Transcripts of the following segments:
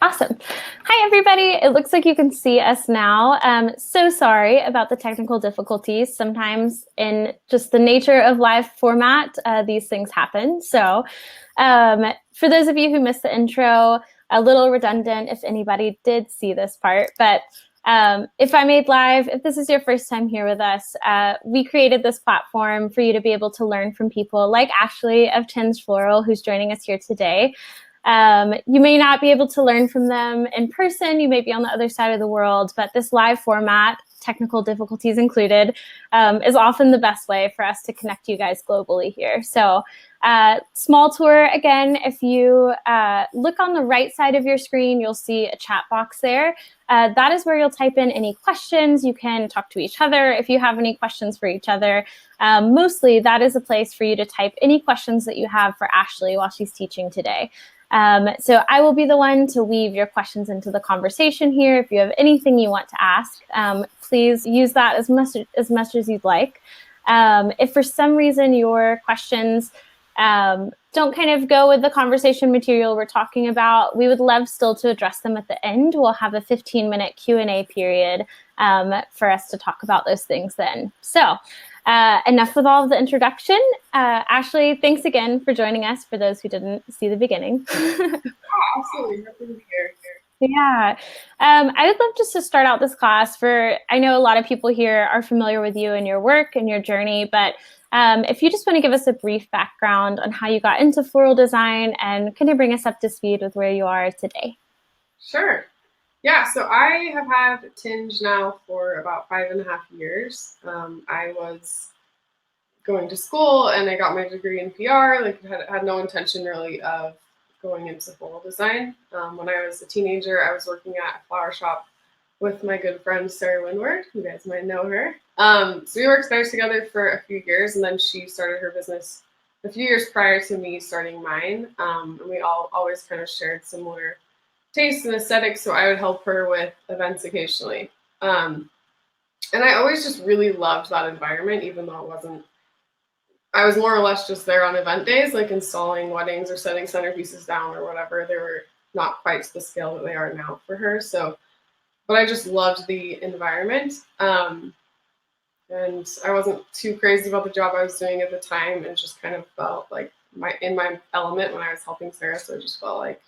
Awesome. Hi, everybody. It looks like you can see us now. So sorry about the technical difficulties. Sometimes in just the nature of live format, these things happen. So for those of you who missed the intro, a little redundant if anybody did see this part, but if I made live, if this is your first time here with us, we created this platform for you to be able to learn from people like Ashley of Tinged Floral, who's joining us here today. You may not be able to learn from them in person. You may be on the other side of the world, but this live format, technical difficulties included, is often the best way for us to connect you guys globally here. So small tour again, if you look on the right side of your screen, you'll see a chat box there. That is where you'll type in any questions. You can talk to each other if you have any questions for each other. Mostly that is a place for you to type any questions that you have for Ashley while she's teaching today. So I will be the one to weave your questions into the conversation here. If you have anything you want to ask, please use that as much as you'd like. If for some reason your questions don't kind of go with the conversation material we're talking about, we would love still to address them at the end. We'll have a 15-minute Q&A period for us to talk about those things then. So enough with all of the introduction. Ashley, thanks again for joining us for those who didn't see the beginning. Absolutely. Happy to be here. Yeah. I would love just to start out this class I know a lot of people here are familiar with you and your work and your journey, but if you just want to give us a brief background on how you got into floral design and kind of bring us up to speed with where you are today. Sure. Yeah, so I have had Tinge now for about 5.5 years. I was going to school and I got my degree in PR, had no intention really of going into floral design. When I was a teenager, I was working at a flower shop with my good friend Sarah Windward. You guys might know her. So we worked there together for a few years, and then she started her business a few years prior to me starting mine. And we all always kind of shared similar tastes and aesthetics, so I would help her with events occasionally. And I always just really loved that environment, even though I was more or less just there on event days, like installing weddings or setting centerpieces down or whatever. They were not quite to the scale that they are now for her. So, but I just loved the environment. And I wasn't too crazy about the job I was doing at the time, and just kind of felt like in my element when I was helping Sarah. So I just felt like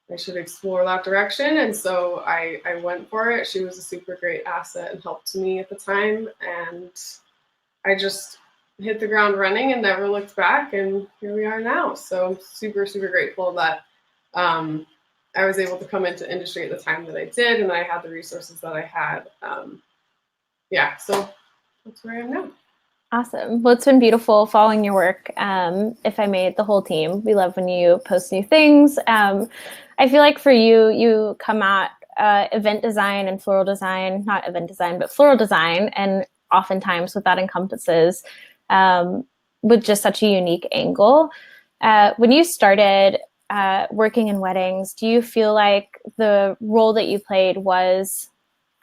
I should explore that direction. And so I went for it. She was a super great asset and help to me at the time. And I just hit the ground running and never looked back. And here we are now. So I'm super, super grateful that I was able to come into industry at the time that I did, and I had the resources that I had. So that's where I am now. Awesome. Well, it's been beautiful following your work. If I may, the whole team, we love when you post new things. I feel like for you, you come at event design and floral design, not event design, but floral design, and oftentimes what that encompasses with just such a unique angle. When you started working in weddings, do you feel like the role that you played was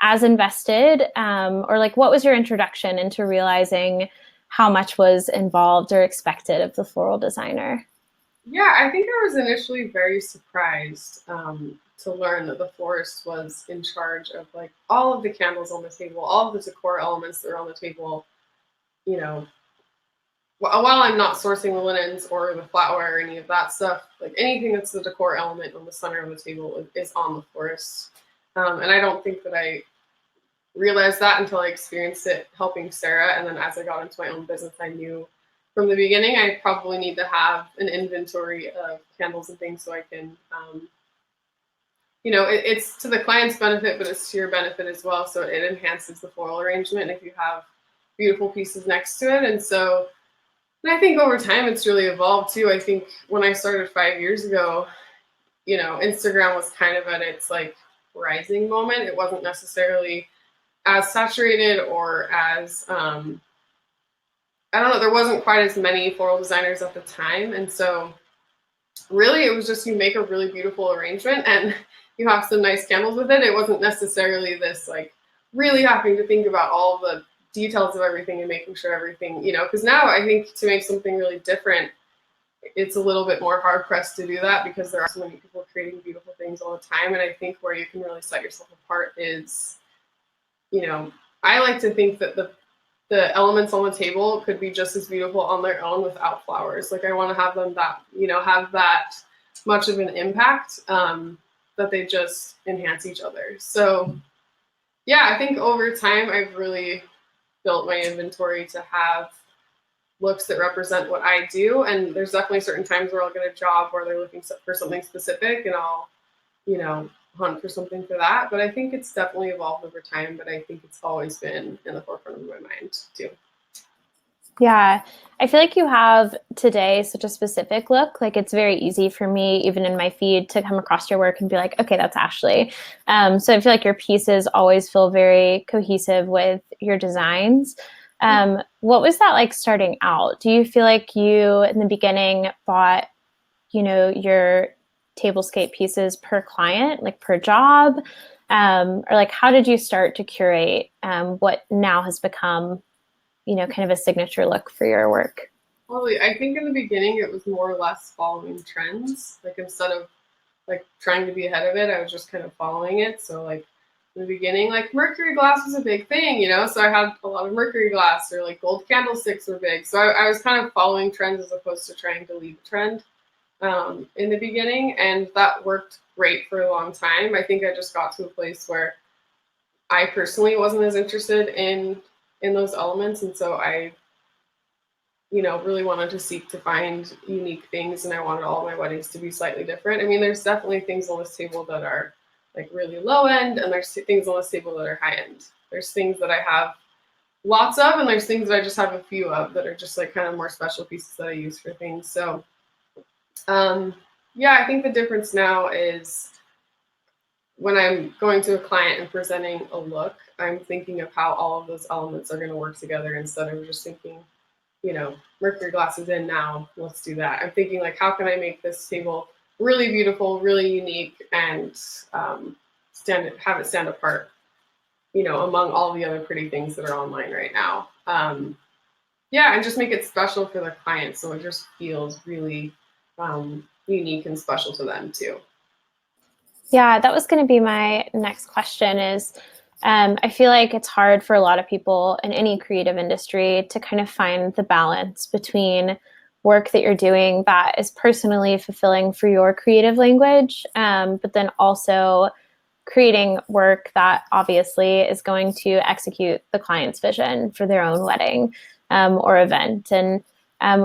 as invested, or like what was your introduction into realizing how much was involved or expected of the floral designer? Yeah, I think I was initially very surprised to learn that the florist was in charge of like all of the candles on the table, all of the decor elements that are on the table. You know, while I'm not sourcing the linens or the flatware or any of that stuff, like anything that's the decor element on the center of the table is on the florist. And I don't think that I realized that until I experienced it helping Sarah. And then as I got into my own business, I knew from the beginning I probably need to have an inventory of candles and things so I can, it's to the client's benefit, but it's to your benefit as well. So it enhances the floral arrangement if you have beautiful pieces next to it. And I think over time it's really evolved too. I think when I started 5 years ago, Instagram was kind of at its like rising moment. It wasn't necessarily as saturated or as I don't know, there wasn't quite as many floral designers at the time. And so really it was just you make a really beautiful arrangement and you have some nice candles with it. It wasn't necessarily this like really having to think about all the details of everything and making sure everything, because now I think to make something really different, it's a little bit more hard pressed to do that because there are so many people creating beautiful things all the time. And I think where you can really set yourself apart is, you know, I like to think that the elements on the table could be just as beautiful on their own without flowers. Like I want to have them that, have that much of an impact, that they just enhance each other. So yeah, I think over time I've really built my inventory to have looks that represent what I do. And there's definitely certain times where I'll get a job where they're looking for something specific, and I'll, hunt for something for that. But I think it's definitely evolved over time, but I think it's always been in the forefront of my mind too. Yeah, I feel like you have today such a specific look. Like it's very easy for me, even in my feed, to come across your work and be like, okay, that's Ashley. So I feel like your pieces always feel very cohesive with your designs. What was that like starting out? Do you feel like you, in the beginning, bought, your tablescape pieces per client, like per job? Or like, how did you start to curate what now has become kind of a signature look for your work? Probably, I think in the beginning it was more or less following trends. Like instead of like trying to be ahead of it, I was just kind of following it. So like in the beginning, like mercury glass was a big thing, so I had a lot of mercury glass, or like gold candlesticks were big. So I was kind of following trends as opposed to trying to lead the trend in the beginning, and that worked great for a long time. I think I just got to a place where I personally wasn't as interested in those elements, and so I really wanted to seek to find unique things, and I wanted all my weddings to be slightly different. I mean, there's definitely things on this table that are like really low end, and there's things on this table that are high end. There's things that I have lots of, and there's things that I just have a few of that are just like kind of more special pieces that I use for things. So, yeah, I think the difference now is when I'm going to a client and presenting a look, I'm thinking of how all of those elements are going to work together instead of just thinking, mercury glass is in now, let's do that. I'm thinking like, how can I make this table really beautiful, really unique, and have it stand apart, among all the other pretty things that are online right now. Yeah, and just make it special for the client, so it just feels really unique and special to them too. Yeah, that was going to be my next question is, I feel like it's hard for a lot of people in any creative industry to kind of find the balance between work that you're doing that is personally fulfilling for your creative language, but then also creating work that obviously is going to execute the client's vision for their own wedding or event. And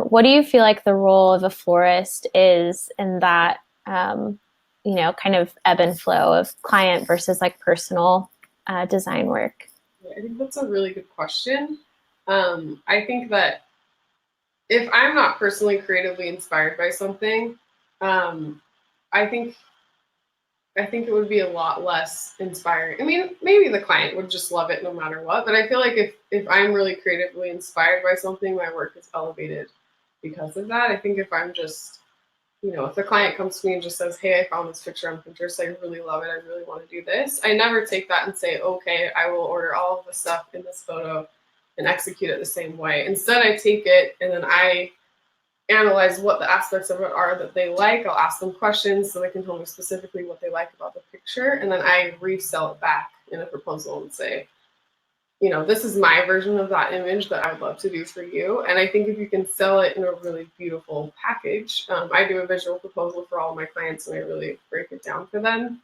what do you feel like the role of a florist is in that, kind of ebb and flow of client versus like personal design work? I think that's a really good question. I think that if I'm not personally creatively inspired by something, I think it would be a lot less inspiring. I mean, maybe the client would just love it no matter what, but I feel like if I'm really creatively inspired by something, my work is elevated because of that. I think if I'm just, if the client comes to me and just says, hey, I found this picture on Pinterest, I really love it, I really want to do this, I never take that and say, okay, I will order all of the stuff in this photo and execute it the same way. Instead, I take it and then I analyze what the aspects of it are that they like. I'll ask them questions so they can tell me specifically what they like about the picture, and then I resell it back in a proposal and say, this is my version of that image that I would love to do for you. And I think if you can sell it in a really beautiful package, I do a visual proposal for all my clients and I really break it down for them.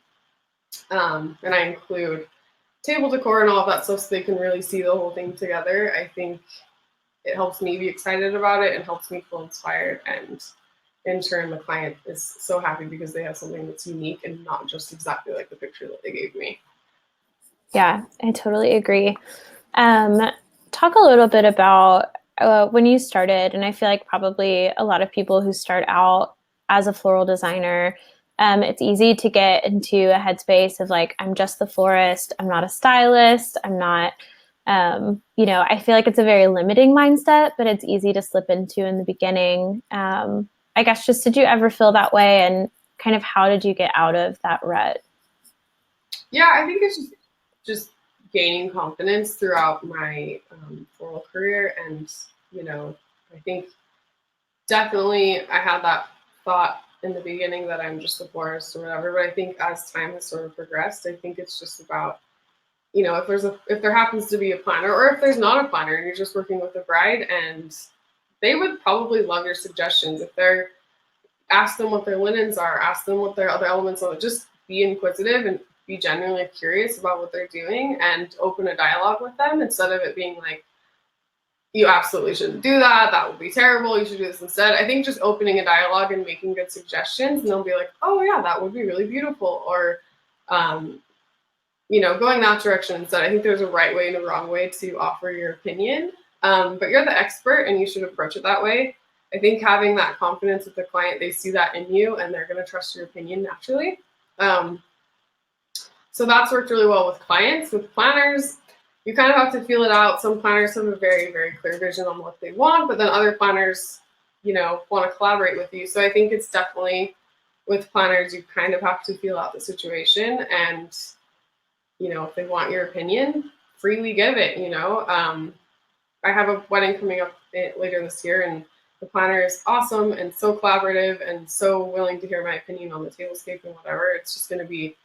And I include table decor and all of that stuff so they can really see the whole thing together. I think it helps me be excited about it and helps me feel inspired. And in turn, the client is so happy because they have something that's unique and not just exactly like the picture that they gave me. Yeah, I totally agree. Talk a little bit about when you started, and I feel like probably a lot of people who start out as a floral designer, it's easy to get into a headspace of like, I'm just the florist, I'm not a stylist, I'm not, I feel like it's a very limiting mindset, but it's easy to slip into in the beginning. I guess just did you ever feel that way, and kind of how did you get out of that rut? Yeah, I think it's just gaining confidence throughout my floral career, and I think definitely I had that thought in the beginning that I'm just a florist or whatever, but I think as time has sort of progressed, I think it's just about, if there happens to be a planner, or if there's not a planner and you're just working with a bride, and they would probably love your suggestions. If they're Ask them what their linens are, ask them what their other elements are. Just be inquisitive and be genuinely curious about what they're doing and open a dialogue with them instead of it being like, you absolutely shouldn't do that. That would be terrible. You should do this instead. I think just opening a dialogue and making good suggestions, and they'll be like, oh, yeah, that would be really beautiful. Or, um, going that direction instead. I think there's a right way and a wrong way to offer your opinion. But you're the expert and you should approach it that way. I think having that confidence with the client, they see that in you and they're going to trust your opinion naturally. Um, so that's worked really well with clients. With planners, you kind of have to feel it out. Some planners have a very, very clear vision on what they want, but then other planners, want to collaborate with you. So I think it's definitely with planners, you kind of have to feel out the situation, and if they want your opinion, freely give it. I have a wedding coming up later this year, and the planner is awesome and so collaborative and so willing to hear my opinion on the tablescape and whatever. It's just going to be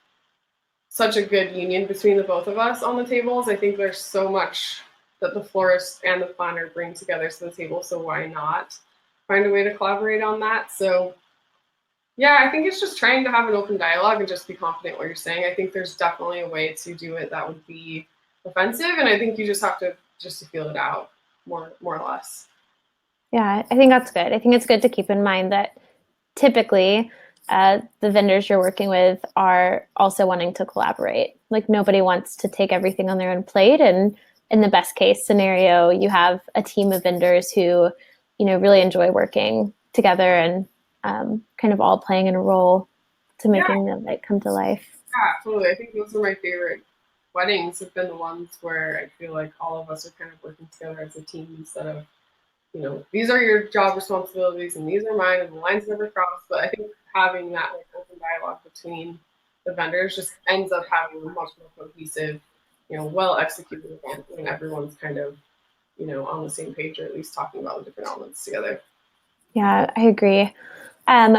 such a good union between the both of us on the tables. I think there's so much that the florist and the planner bring together to the table, so why not find a way to collaborate on that? So yeah, I think it's just trying to have an open dialogue and just be confident what you're saying. I think there's definitely a way to do it that would be offensive, and I think you just have to feel it out more or less. Yeah, I think that's good. I think it's good to keep in mind that typically the vendors you're working with are also wanting to collaborate. Like nobody wants to take everything on their own plate. And in the best case scenario, you have a team of vendors who, really enjoy working together and kind of all playing in a role to making them come to life. Yeah, absolutely. I think those are my favorite weddings have been the ones where I feel like all of us are kind of working together as a team instead of, these are your job responsibilities and these are mine and the lines never cross. But I think having that like open dialogue between the vendors just ends up having a much more cohesive, well executed event when everyone's kind of, on the same page or at least talking about the different elements together. Yeah, I agree.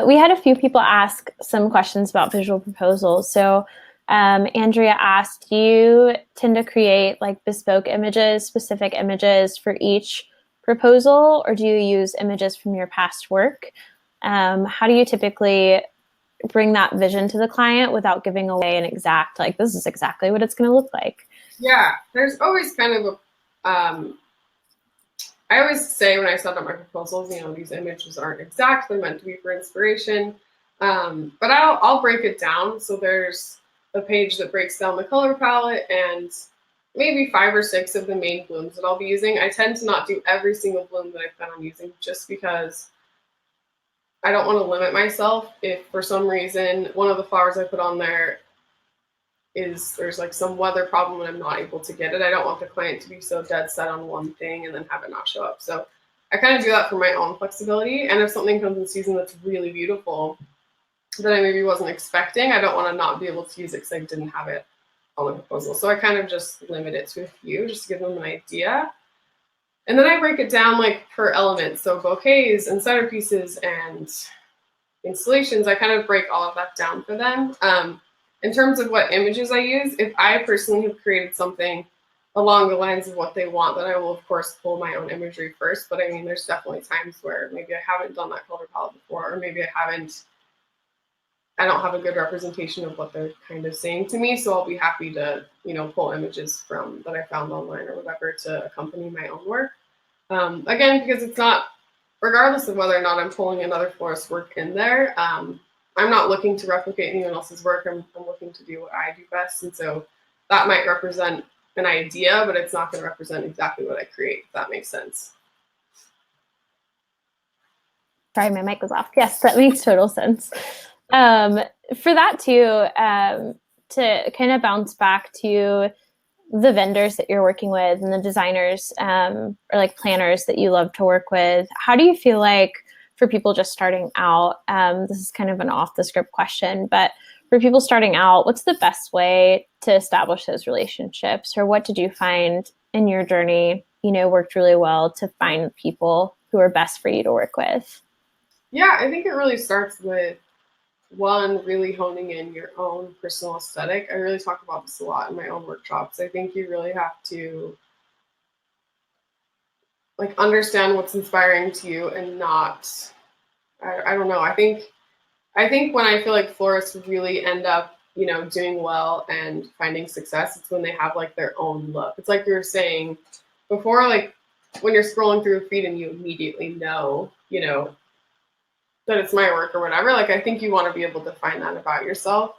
We had a few people ask some questions about visual proposals. So Andrea asked, do you tend to create like bespoke images, specific images for each proposal, or do you use images from your past work? How do you typically bring that vision to the client without giving away an exact, like, this is exactly what it's going to look like? Yeah, there's always kind of I always say when I set up my proposals, these images aren't exact; they're meant to be for inspiration. But I'll break it down. So there's a page that breaks down the color palette and maybe 5 or 6 of the main blooms that I'll be using. I tend to not do every single bloom that I plan on using just because I don't want to limit myself. If for some reason one of the flowers I put on there there's like some weather problem and I'm not able to get it, I don't want the client to be so dead set on one thing and then have it not show up. So I kind of do that for my own flexibility. And if something comes in season that's really beautiful that I maybe wasn't expecting, I don't want to not be able to use it because I didn't have it on the proposal. So I kind of just limit it to a few just to give them an idea. And then I break it down like per element. So bouquets and centerpieces and installations, I kind of break all of that down for them. In terms of what images I use, if I personally have created something along the lines of what they want, then I will, of course, pull my own imagery first. But I mean, there's definitely times where maybe I haven't done that color palette before, or maybe I don't have a good representation of what they're kind of saying to me. So I'll be happy to, pull images from that I found online or whatever to accompany my own work. Again, because it's not, regardless of whether or not I'm pulling another florist's work in there, I'm not looking to replicate anyone else's work. I'm looking to do what I do best. And so that might represent an idea, but it's not going to represent exactly what I create, if that makes sense. Sorry, my mic was off. Yes, that makes total sense. For that too, to kind of bounce back to the vendors that you're working with and the designers or like planners that you love to work with, how do you feel like for people just starting out, this is kind of an off the script question, but for people starting out, what's the best way to establish those relationships, or what did you find in your journey, worked really well to find people who are best for you to work with? Yeah, I think it really starts with one, really honing in your own personal aesthetic. I really talk about this a lot in my own workshops. I think you really have to like understand what's inspiring to you and not I don't know. I think when I feel like florists really end up, doing well and finding success, it's when they have like their own look. It's like you were saying before, like when you're scrolling through a feed and you immediately know, that it's my work or whatever. Like I think you want to be able to find that about yourself,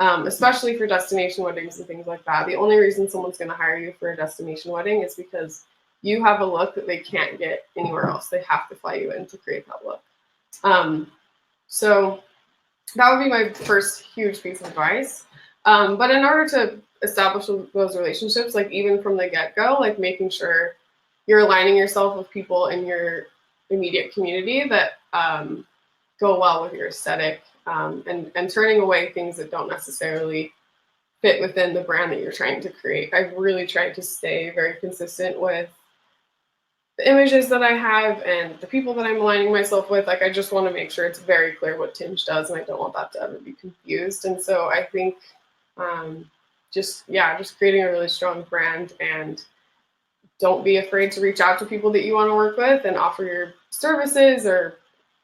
especially for destination weddings and things like that. The only reason someone's going to hire you for a destination wedding is because you have a look that they can't get anywhere else. They have to fly you in to create that look. Um, so that would be my first huge piece of advice. But in order to establish those relationships, like even from the get-go, like making sure you're aligning yourself with people in your immediate community that go well with your aesthetic, and turning away things that don't necessarily fit within the brand that you're trying to create. I've really tried to stay very consistent with the images that I have and the people that I'm aligning myself with. Like I just want to make sure it's very clear what Tinge does, and I don't want that to ever be confused. And so I think just creating a really strong brand, and don't be afraid to reach out to people that you want to work with and offer your services or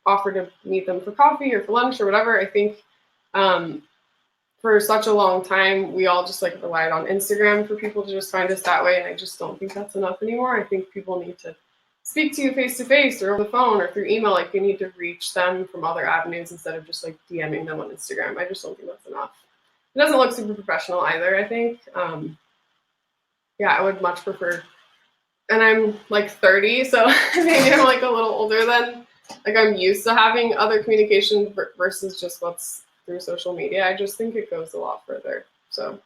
offer to meet them for coffee or for lunch or whatever. I think for such a long time, we all just like relied on Instagram for people to just find us that way. And I just don't think that's enough anymore. I think people need to speak to you face to face or over the phone or through email. Like you need to reach them from other avenues instead of just like DMing them on Instagram. I just don't think that's enough. It doesn't look super professional either, I think. Yeah, I would much prefer, and I'm like 30, so maybe I'm like a little older than, like I'm used to having other communication versus just what's through social media. I just think it goes a lot further. So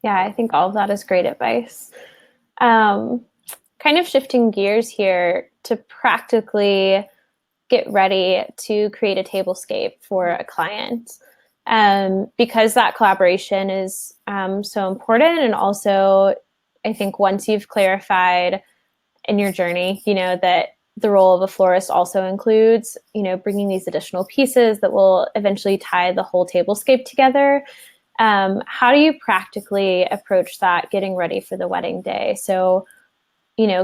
Yeah, I think all of that is great advice. Kind of shifting gears here to practically get ready to create a tablescape for a client. Because that collaboration is so important. And also, I think once you've clarified in your journey, that the role of a florist also includes, bringing these additional pieces that will eventually tie the whole tablescape together. How do you practically approach that getting ready for the wedding day? So,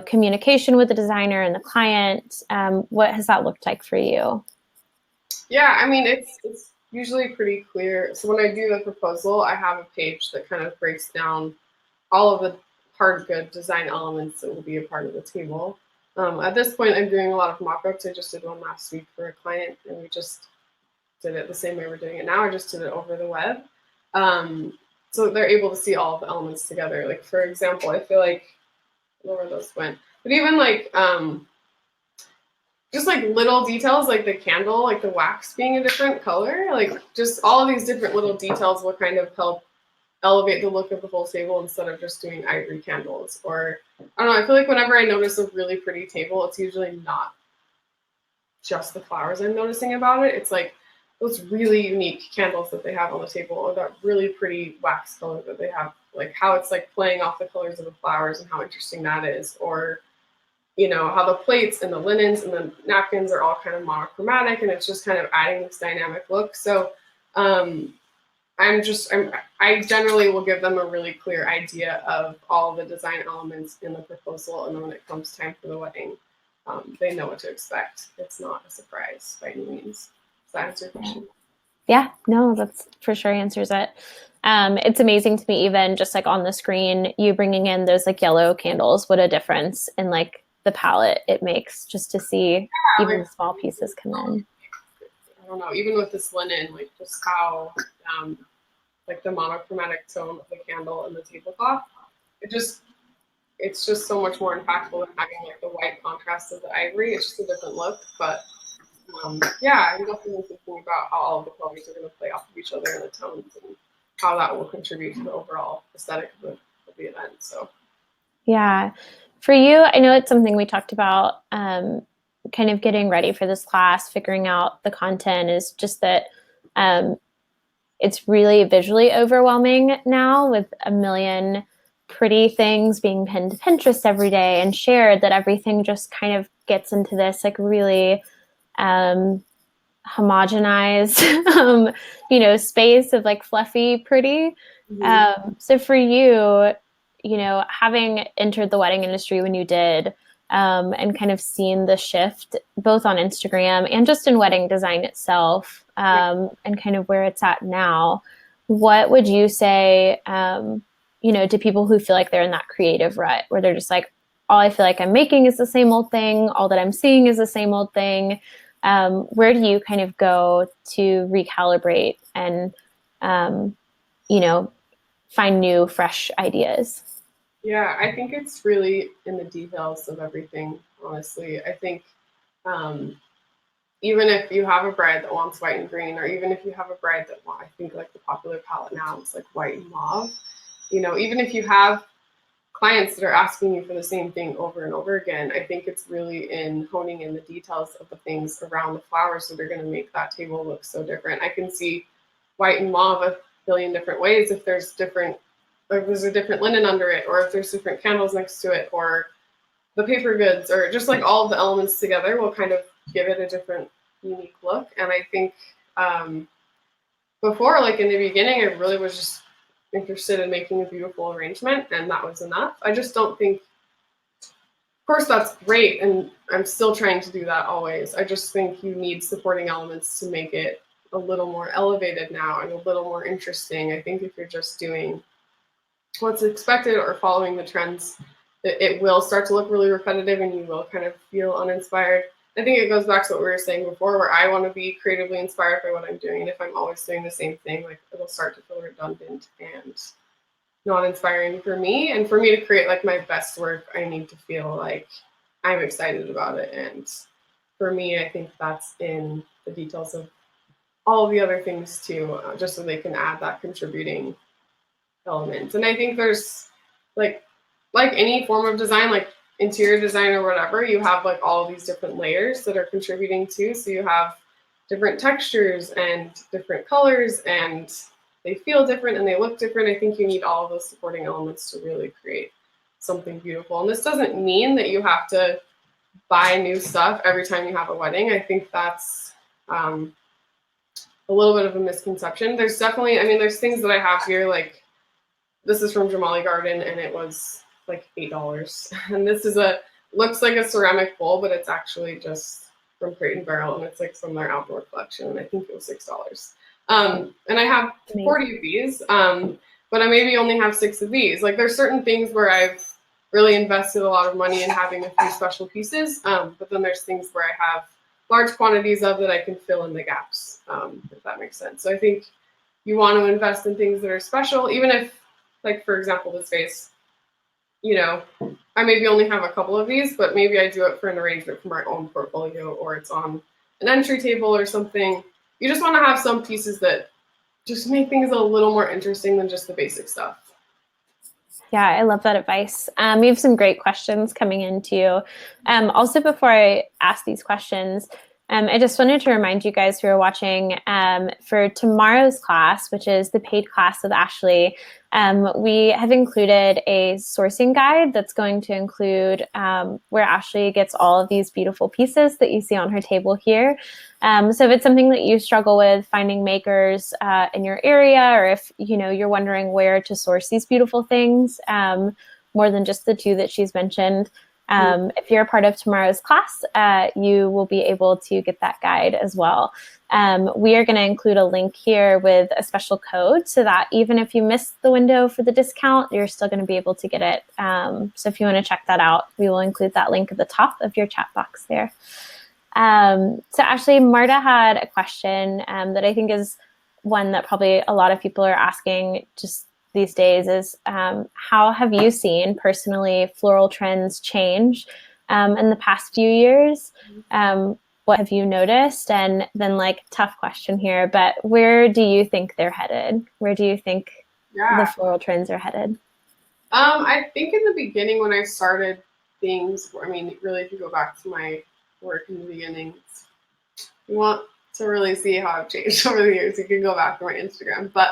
communication with the designer and the client, what has that looked like for you? yeah, I mean it's usually pretty clear. So when I do the proposal, I have a page that kind of breaks down all of the hard good design elements that will be a part of the table. At this point, I'm doing a lot of mock-ups. I just did one last week for a client, and we just did it the same way we're doing it now. I just did it over the web. So they're able to see all of the elements together. Like, for example, I feel like, where those went, but even like, just like little details, like the candle, like the wax being a different color, like just all of these different little details will kind of help elevate the look of the whole table instead of just doing ivory candles. Or I don't know, I feel like whenever I notice a really pretty table, it's usually not just the flowers I'm noticing about it. It's like those really unique candles that they have on the table, or that really pretty wax color that they have, like how it's like playing off the colors of the flowers and how interesting that is. Or how the plates and the linens and the napkins are all kind of monochromatic, and it's just kind of adding this dynamic look. So I generally will give them a really clear idea of all the design elements in the proposal, and then when it comes time for the wedding, they know what to expect. It's not a surprise by any means. Does that answer your question? Yeah, no, that's for sure answers it. It's amazing to me, even just like on the screen, you bringing in those like yellow candles, what a difference in like the palette it makes just to see even like, small pieces come in. I don't know, even with this linen, like just how like the monochromatic tone of the candle and the tablecloth, it's just so much more impactful than having like the white contrast of the ivory. It's just a different look. But yeah, I'm definitely thinking about how all of the colors are going to play off of each other and the tones, and how that will contribute to the overall aesthetic of the event. So yeah, for you, I know it's something we talked about, kind of getting ready for this class, figuring out the content, is just that it's really visually overwhelming now with a million pretty things being pinned to Pinterest every day and shared, that everything just kind of gets into this like really homogenized, space of like fluffy, pretty. So for you, having entered the wedding industry when you did, and kind of seen the shift both on Instagram and just in wedding design itself, and kind of where it's at now, what would you say, to people who feel like they're in that creative rut where they're just like, all I feel like I'm making is the same old thing, all that I'm seeing is the same old thing. Where do you kind of go to recalibrate and, find new, fresh ideas? Yeah, I think it's really in the details of everything, honestly. I think um, even if you have a bride that wants white and green, or even if you have a bride that I think like the popular palette now is like white and mauve, even if you have clients that are asking you for the same thing over and over again, I think it's really in honing in the details of the things around the flowers that are going to make that table look so different. I can see white and mauve a billion different ways if there's different, or if there's a different linen under it, or if there's different candles next to it, or the paper goods, or just like all of the elements together will kind of give it a different, unique look. And I think before, like in the beginning, I really was just interested in making a beautiful arrangement, and that was enough. I just don't think, of course, that's great, and I'm still trying to do that always. I just think you need supporting elements to make it a little more elevated now and a little more interesting. I think if you're just doing what's expected or following the trends, it will start to look really repetitive and you will kind of feel uninspired. I think it goes back to what we were saying before, where I want to be creatively inspired by what I'm doing. And if I'm always doing the same thing, like it'll start to feel redundant and not inspiring for me. And for me to create like my best work, I need to feel like I'm excited about it. And for me, I think that's in the details of all of the other things too, just so they can add that contributing element. And I think there's like any form of design, like interior design or whatever, you have like all these different layers that are contributing to. So you have different textures and different colors, and they feel different and they look different. I think you need all of those supporting elements to really create something beautiful. And this doesn't mean that you have to buy new stuff every time you have a wedding. I think that's a little bit of a misconception. There's definitely, there's things that I have here, like this is from Jamali Garden and it was like $8. And this is looks like a ceramic bowl, but it's actually just from Crate and Barrel, and it's like from their outdoor collection, and I think it was $6. And I have 40 of these, but I maybe only have 6 of these. Like there's certain things where I've really invested a lot of money in having a few special pieces, but then there's things where I have large quantities of that I can fill in the gaps, if that makes sense. So I think you want to invest in things that are special, even if, like for example, this vase, I maybe only have a couple of these, but maybe I do it for an arrangement for my own portfolio, or it's on an entry table or something. You just want to have some pieces that just make things a little more interesting than just the basic stuff. Yeah, I love that advice. We have some great questions coming in too. Also, before I ask these questions, I just wanted to remind you guys who are watching, for tomorrow's class, which is the paid class with Ashley, we have included a sourcing guide that's going to include where Ashley gets all of these beautiful pieces that you see on her table here. So if it's something that you struggle with finding makers in your area, or if you're wondering where to source these beautiful things, more than just the 2 that she's mentioned, if you're a part of tomorrow's class, you will be able to get that guide as well. We are going to include a link here with a special code so that even if you missed the window for the discount, you're still going to be able to get it. So if you want to check that out, we will include that link at the top of your chat box there. So Ashley, Marta had a question that I think is one that probably a lot of people are asking just these days is, how have you seen personally floral trends change in the past few years? What have you noticed? And then tough question here, but where do you think they're headed? Where do you think the floral trends are headed? I think in the beginning when I started things, really if you go back to my work in the beginning, you want to really see how I've changed over the years, you can go back to my Instagram. But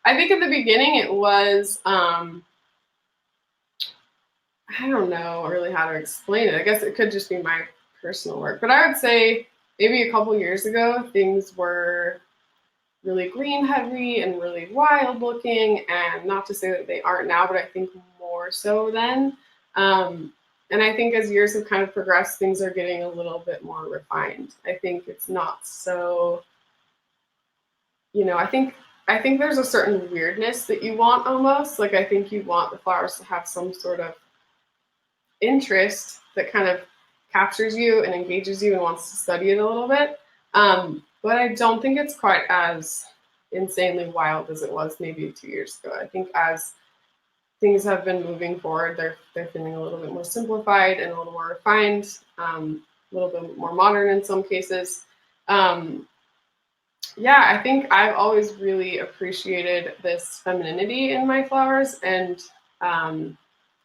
I think in the beginning it was, I don't know really how to explain it. I guess it could just be my personal work. But I would say maybe a couple years ago, things were really green heavy and really wild looking, and not to say that they aren't now, but I think more so then. And I think as years have kind of progressed, things are getting a little bit more refined. I think it's not so, I think there's a certain weirdness that you want almost. Like I think you want the flowers to have some sort of interest that kind of captures you and engages you and wants to study it a little bit. But I don't think it's quite as insanely wild as it was maybe 2 years ago. I think as things have been moving forward, they're feeling a little bit more simplified and a little more refined, a little bit more modern in some cases. Um, yeah, I think I've always really appreciated this femininity in my flowers and kind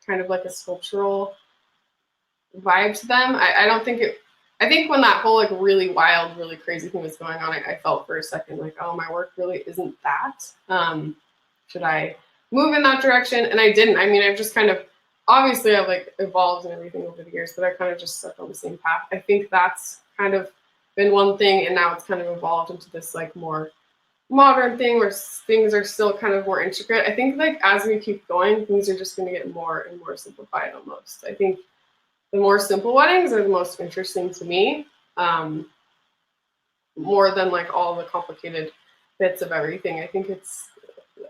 of like a sculptural vibe to them. I don't think it. I think when that whole like really wild, really crazy thing was going on, I felt for a second like, oh, my work really isn't that. Should I move in that direction? And I didn't. I mean, I've just kind of obviously I've like evolved and everything over the years, but I kind of just stuck on the same path. I think that's kind of been one thing, and now it's kind of evolved into this like more modern thing where things are still kind of more intricate. I think like as we keep going, things are just going to get more and more simplified almost. I think the more simple weddings are the most interesting to me, more than like all the complicated bits of everything. I think it's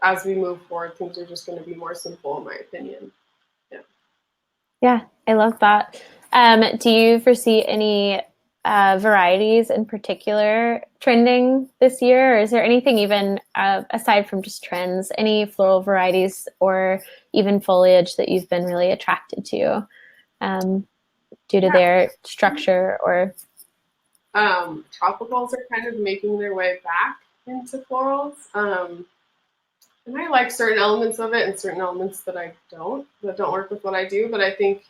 as we move forward, things are just going to be more simple, in my opinion. Yeah. Yeah, I love that. Do you foresee any varieties in particular trending this year? Or is there anything even aside from just trends, any floral varieties or even foliage that you've been really attracted to due to Yeah. their structure or Tropicals are kind of making their way back into florals. And I like certain elements of it and certain elements that I don't, that don't work with what I do. But I think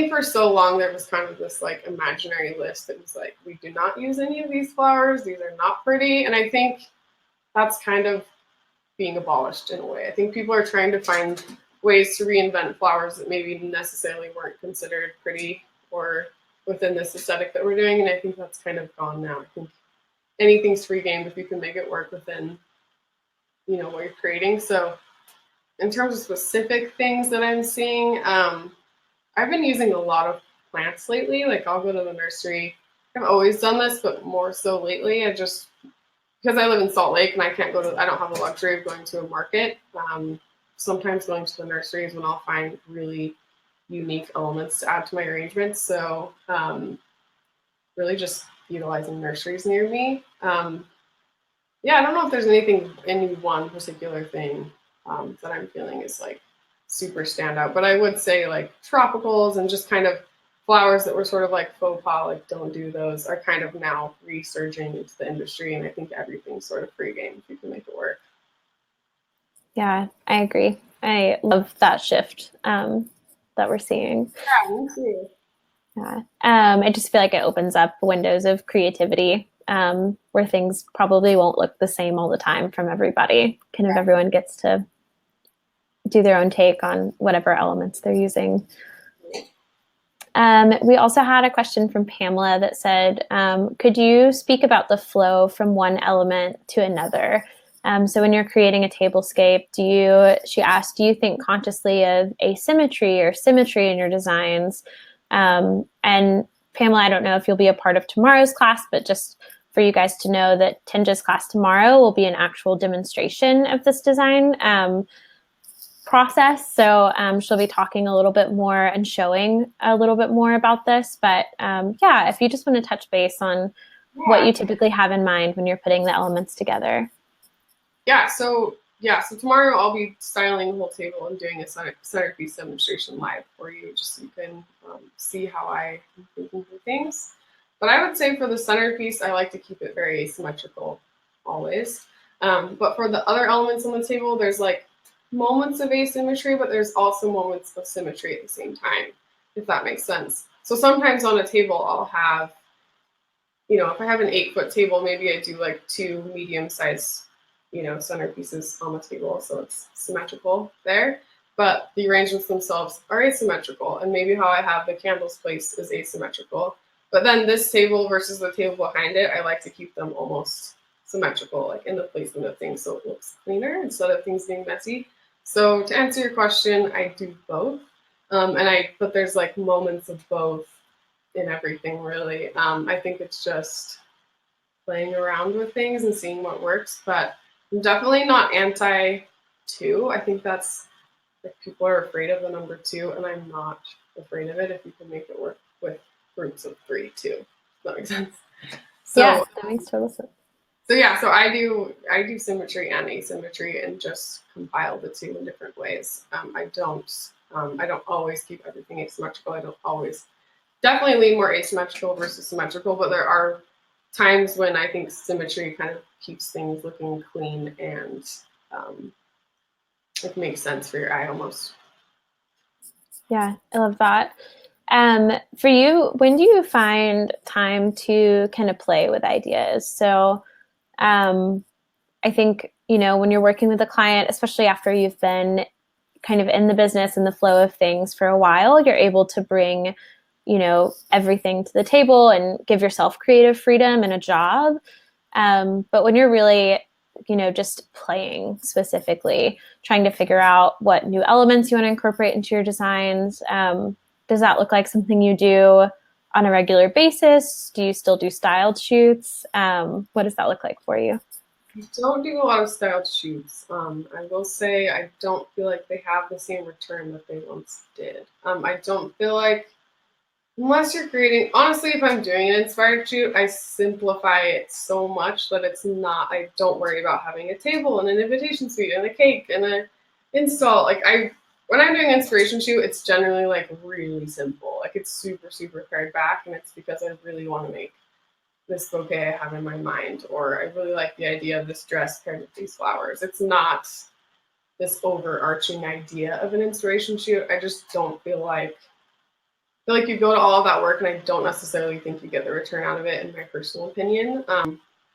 for so long there was kind of this like imaginary list that was like, we do not use any of these flowers, these are not pretty. And I think that's kind of being abolished in a way. I think people are trying to find ways to reinvent flowers that maybe necessarily weren't considered pretty or within this aesthetic that we're doing. And I think that's kind of gone now. I think anything's free game if you can make it work within, what you're creating. So in terms of specific things that I'm seeing, I've been using a lot of plants lately. Like I'll go to the nursery. I've always done this, but more so lately. I just because I live in Salt Lake and I don't have the luxury of going to a market. Sometimes going to the nursery is when I'll find really unique elements to add to my arrangements. So really just utilizing nurseries near me. Yeah, I don't know if there's any one particular thing that I'm feeling is like super standout, but I would say like tropicals and just kind of flowers that were sort of like faux pas, like don't do those, are kind of now resurging into the industry. And I think everything's sort of free game if you can make it work. yeah, I agree. I love that shift that we're seeing. Yeah, me too. Yeah. I just feel like it opens up windows of creativity where things probably won't look the same all the time from everybody. Kind of everyone gets to do their own take on whatever elements they're using. We also had a question from Pamela that said, could you speak about the flow from one element to another? So when you're creating a tablescape, she asked, do you think consciously of asymmetry or symmetry in your designs? And Pamela, I don't know if you'll be a part of tomorrow's class, but just for you guys to know that Tinja's class tomorrow will be an actual demonstration of this design process. So she'll be talking a little bit more and showing a little bit more about this. But yeah, if you just want to touch base on what you typically have in mind when you're putting the elements together. So tomorrow I'll be styling the whole table and doing a centerpiece demonstration live for you, just so you can see how I am thinking through things. But I would say for the centerpiece, I like to keep it very asymmetrical always. But for the other elements on the table, there's like moments of asymmetry, but there's also moments of symmetry at the same time, if that makes sense. So sometimes on a table, I'll have, if I have an 8-foot table, maybe I do like 2 medium-sized, centerpieces on the table, so it's symmetrical there. But the arrangements themselves are asymmetrical, and maybe how I have the candles placed is asymmetrical. But then this table versus the table behind it, I like to keep them almost symmetrical, like in the placement of things, so it looks cleaner instead of things being messy. So to answer your question, I do both, but there's like moments of both in everything really. I think it's just playing around with things and seeing what works, but I'm definitely not anti two. I think that's like people are afraid of the number two, and I'm not afraid of it if you can make it work with groups of three too. Does that make sense? Yeah, So that makes total sense. so yeah, so I do symmetry and asymmetry and just compile the two in different ways. I don't always keep everything asymmetrical. I don't always definitely lean more asymmetrical versus symmetrical, but there are times when I think symmetry kind of keeps things looking clean and it makes sense for your eye almost. Yeah, I love that. For you, when do you find time to kind of play with ideas? So, I think, when you're working with a client, especially after you've been kind of in the business and the flow of things for a while, you're able to bring, everything to the table and give yourself creative freedom and a job. But when you're really, just playing specifically, trying to figure out what new elements you want to incorporate into your designs, does that look like something you do on a regular basis? Do you still do styled shoots? What does that look like for you? I don't do a lot of styled shoots. I will say I don't feel like they have the same return that they once did. I don't feel like unless you're creating, honestly, if I'm doing an inspired shoot, I simplify it so much that it's not, I don't worry about having a table and an invitation suite and a cake and a install. When I'm doing an inspiration shoot, it's generally like really simple. Like it's super, super pared back, and it's because I really want to make this bouquet I have in my mind, or I really like the idea of this dress paired with these flowers. It's not this overarching idea of an inspiration shoot. I just don't feel like you go to all of that work and I don't necessarily think you get the return out of it, in my personal opinion.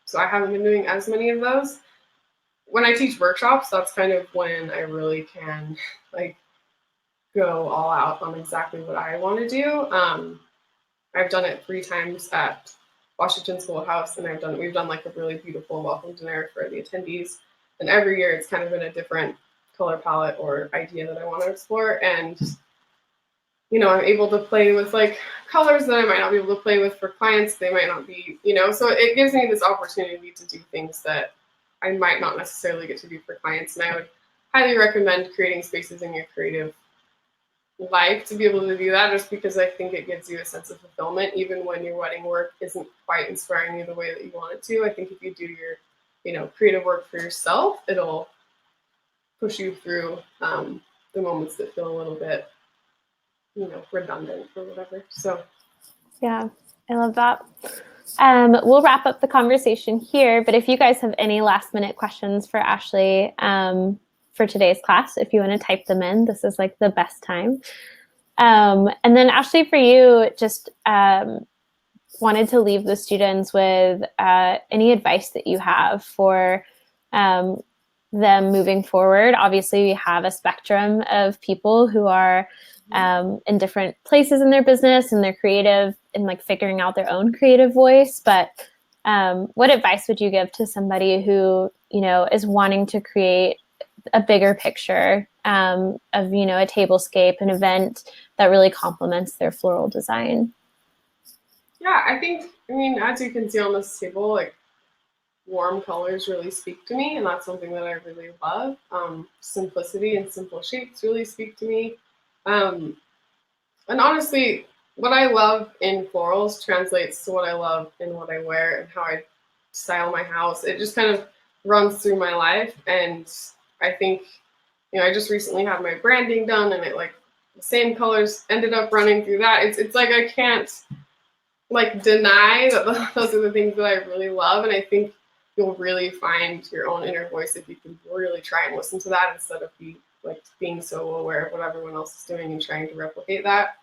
So I haven't been doing as many of those. When I teach workshops, that's kind of when I really can like go all out on exactly what I want to do. I've done it 3 times at Washington Schoolhouse, and we've done like a really beautiful welcome dinner for the attendees. And every year it's kind of been a different color palette or idea that I want to explore. And I'm able to play with like colors that I might not be able to play with for clients. They might not be, so it gives me this opportunity to do things that I might not necessarily get to do for clients. And I would highly recommend creating spaces in your creative life to be able to do that, just because I think it gives you a sense of fulfillment, even when your wedding work isn't quite inspiring you the way that you want it to. I think if you do your, creative work for yourself, it'll push you through the moments that feel a little bit redundant or whatever. So Yeah, I love that. We'll wrap up the conversation here, but if you guys have any last minute questions for Ashley for today's class, if you want to type them in, this is like the best time. And then Ashley, for you, just wanted to leave the students with any advice that you have for them moving forward. Obviously, we have a spectrum of people who are in different places in their business and they're creative and like figuring out their own creative voice. But what advice would you give to somebody who, is wanting to create a bigger picture of, a tablescape, an event that really complements their floral design? Yeah, as you can see on this table, like warm colors really speak to me, and that's something that I really love. Simplicity and simple shapes really speak to me. And honestly, what I love in florals translates to what I love in what I wear and how I style my house. It just kind of runs through my life, and I think, I just recently had my branding done, and it like the same colors ended up running through that. It's like I can't like deny that those are the things that I really love, and I think you'll really find your own inner voice if you can really try and listen to that instead of being so aware of what everyone else is doing and trying to replicate that.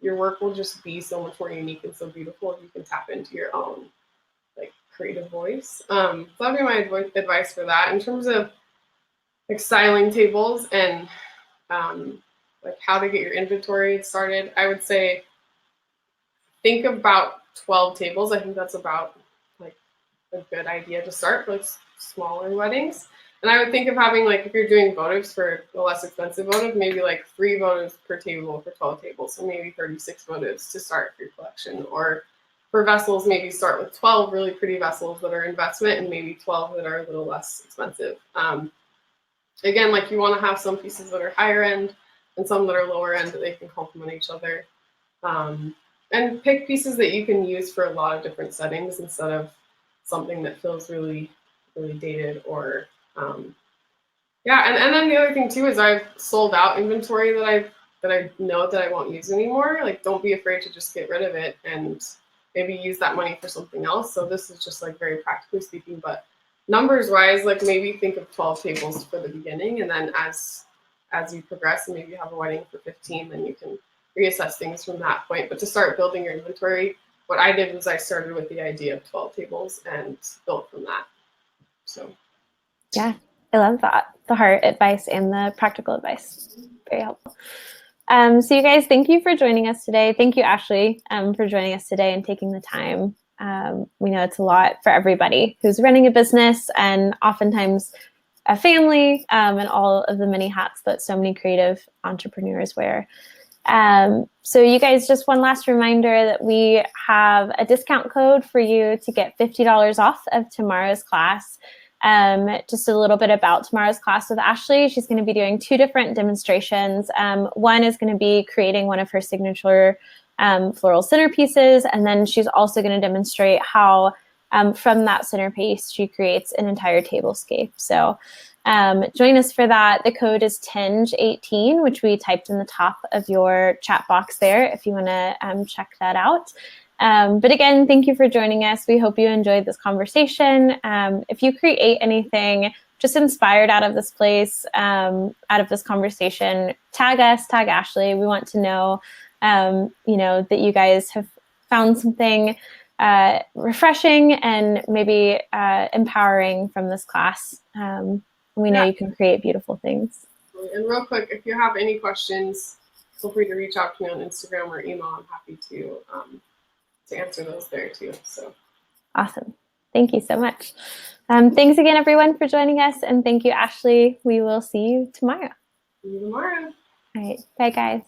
Your work will just be so much more unique and so beautiful if you can tap into your own like creative voice. So that'd be my advice for that. In terms of like styling tables and like how to get your inventory started, I would say think about 12 tables. I think that's about like a good idea to start for like smaller weddings. And I would think of having, like, if you're doing votives for a less expensive votive, maybe like 3 votives per table for 12 tables. So maybe 36 votives to start your collection. Or for vessels, maybe start with 12 really pretty vessels that are investment and maybe 12 that are a little less expensive. Again, like, you want to have some pieces that are higher end and some that are lower end that they can complement each other. And pick pieces that you can use for a lot of different settings instead of something that feels really, really dated or yeah. And then the other thing too is I've sold out inventory that I know that I won't use anymore. Like, don't be afraid to just get rid of it and maybe use that money for something else. So this is just like very practically speaking, but numbers wise, like, maybe think of 12 tables for the beginning, and then as you progress and maybe you have a wedding for 15, then you can reassess things from that point. But to start building your inventory, what I did was I started with the idea of 12 tables and built from that. So Yeah, I love that. The hard advice and the practical advice. Very helpful. So you guys, thank you for joining us today. Thank you, Ashley, for joining us today and taking the time. We know it's a lot for everybody who's running a business and oftentimes a family, and all of the many hats that so many creative entrepreneurs wear. So you guys, just one last reminder that we have a discount code for you to get $50 off of tomorrow's class. Just a little bit about tomorrow's class with Ashley. She's going to be doing 2 different demonstrations. One is going to be creating one of her signature floral centerpieces, and then she's also going to demonstrate how from that centerpiece she creates an entire tablescape. So join us for that. The code is TINGE18, which we typed in the top of your chat box there if you want to check that out. But again, thank you for joining us. We hope you enjoyed this conversation. If you create anything just inspired out of this place, out of this conversation, tag us, tag Ashley. We want to know, that you guys have found something refreshing and maybe empowering from this class. We know you can create beautiful things. And real quick, if you have any questions, feel free to reach out to me on Instagram or email. I'm happy to answer those there too. So awesome. Thank you so much. Thanks again, everyone, for joining us. And thank you, Ashley. We will see you tomorrow. See you tomorrow. All right. Bye, guys.